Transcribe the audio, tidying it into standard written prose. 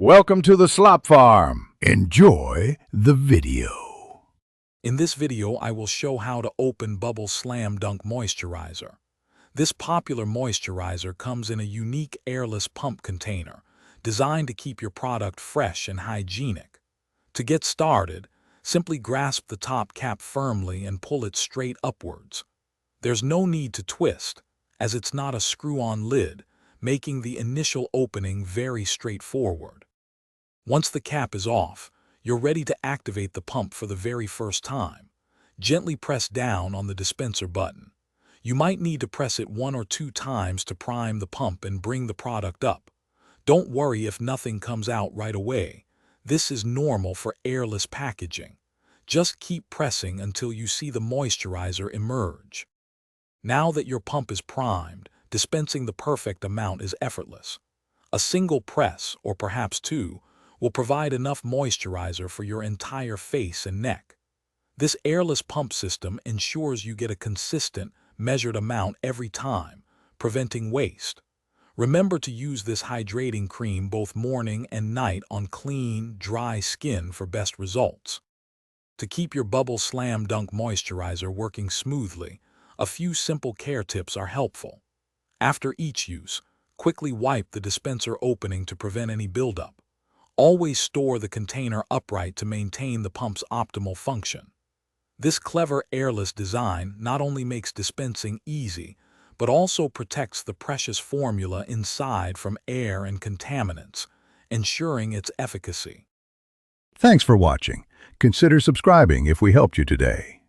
Welcome to the Slop Farm. Enjoy the video. In this video, I will show how to open Bubble Slam Dunk Moisturizer. This popular moisturizer comes in a unique airless pump container, designed to keep your product fresh and hygienic. To get started, simply grasp the top cap firmly and pull it straight upwards. There's no need to twist, as it's not a screw-on lid, making the initial opening very straightforward. Once the cap is off, you're ready to activate the pump for the very first time. Gently press down on the dispenser button. You might need to press it 1 or 2 times to prime the pump and bring the product up. Don't worry if nothing comes out right away. This is normal for airless packaging. Just keep pressing until you see the moisturizer emerge. Now that your pump is primed, dispensing the perfect amount is effortless. A single press, or perhaps 2, will provide enough moisturizer for your entire face and neck. This airless pump system ensures you get a consistent, measured amount every time, preventing waste. Remember to use this hydrating cream both morning and night on clean, dry skin for best results. To keep your Bubble Slam Dunk Moisturizer working smoothly, a few simple care tips are helpful. After each use, quickly wipe the dispenser opening to prevent any buildup. Always store the container upright to maintain the pump's optimal function. This clever airless design not only makes dispensing easy, but also protects the precious formula inside from air and contaminants, ensuring its efficacy. Thanks for watching. Consider subscribing if we helped you today.